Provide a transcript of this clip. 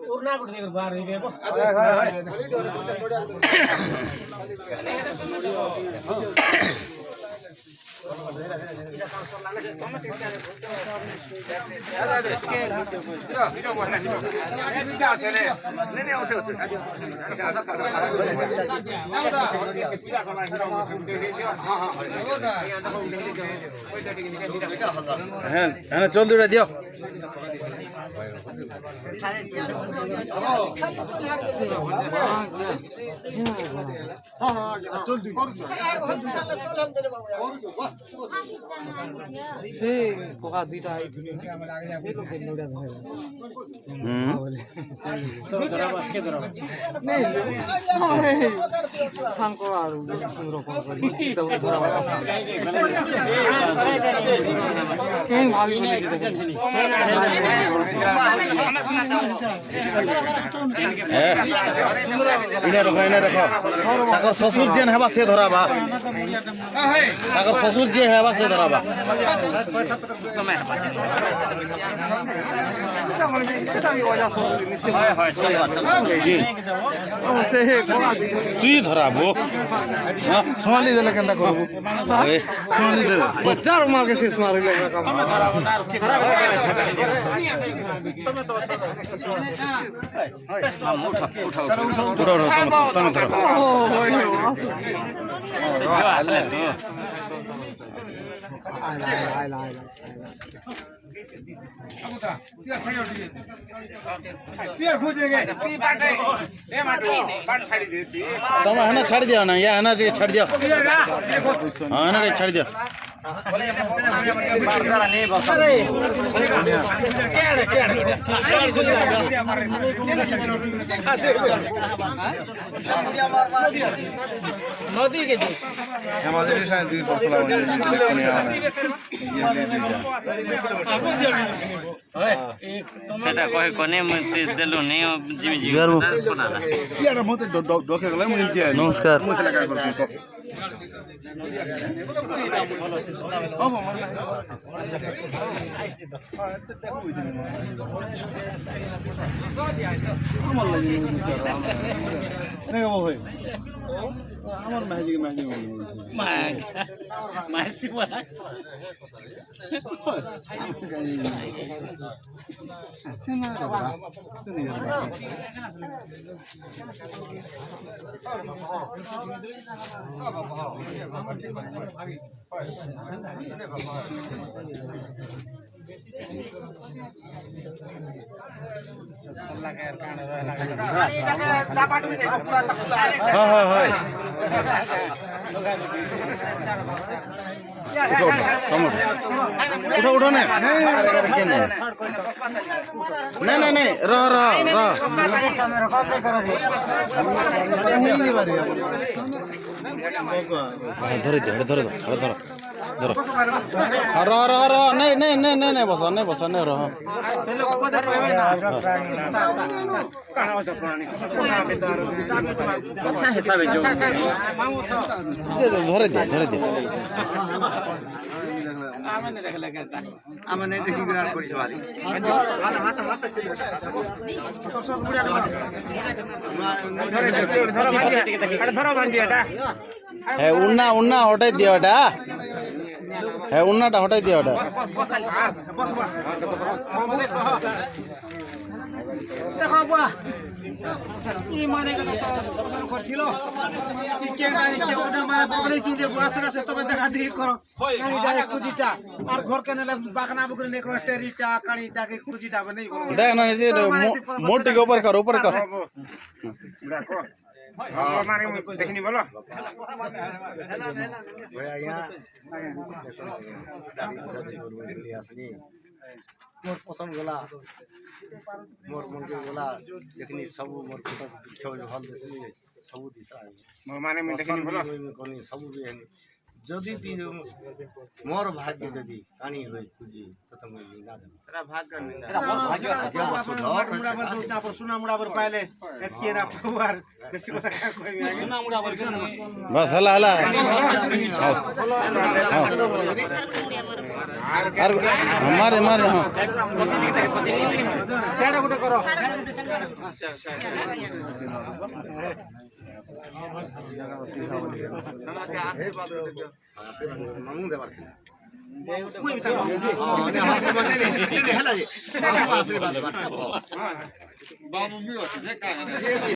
उर्ना good देकर बाहर ही देखो হ্যাঁ চল দুটা দিও ସେ ପକା ଦୁଇଟା ଆଇଥିଲେ ସେ ଲୋକ ନଡ଼ିଆ ସାଙ୍ଗ ଆରୁ କେହି ଭାବିବନି ইনে রখ ইনে রখ তাকর শ্বশুর যেন হেবা সে ধরাবা তাকর শ্বশুর যে হেবা সে ধরাবা তুই ধরাবো সোয়ালি দেলে কেনতা করবো সোয়ালি দেলে চার মার্কে শেষ মারিলে তুমি ধরো તમે એને છાડી દો ને યા એને છાડી દો હા એને છાડી દો नदी के সেটা কহে কোনে মতে দেলু নে জিমি জিমি কোনালা ইয়ার মতে ডকে গলে মই নিচে নমস্কার আমার ম্যাজিক मासी वाला उठो उठो नहीं नहीं नहीं नहीं रह रह रह धरे दे धरे दो धरो धरो रह रह रह नहीं नहीं नहीं नहीं नहीं बसा नहीं रह धरे दे आमने देख लगे आमने देखि विराट कोहली सवारी हाथ हाथ से तो सब बुढ़ा धरो बांध दिया है उन्ना उन्ना हटाई दिया बेटा है उन्नाटा हटाई दिया बेटा बस देखो बुआ ई माने का तो पसंद करथिलो ई केडा के ओडा माने पकड़ी चिंदे बुआ से तबे देखा देखि करो कानी डाय कुजिटा और घर के नेला बाकना बकरी नेकरो टेरिटा कानीटा के कुजिटा बे नहीं बोलो देख ना ये मोटी के ऊपर कर देखो हां मारे देखनी बोलो भैया यहां मोर पसंद गला मोर मन के गला देखनी सब मोर फोटो खेल भल देसली सब दिशा मोर माने में देखनी बोलो कोनी सब भी है যদি মোর ভাগ্য যদি কানি হয়ে খুঁজি তো তুমি না দেবো এটা ভাগ্য মুড়া বল দু চাপড় সোনা মুড়া বল পাইলে এতকে না পবার বেশি কথা কইবি সোনা মুড়া বল কেন বাস হলা হলা আর মারে মারে হ্যাঁ সেটা গুটে করো মামু দেবার বাবু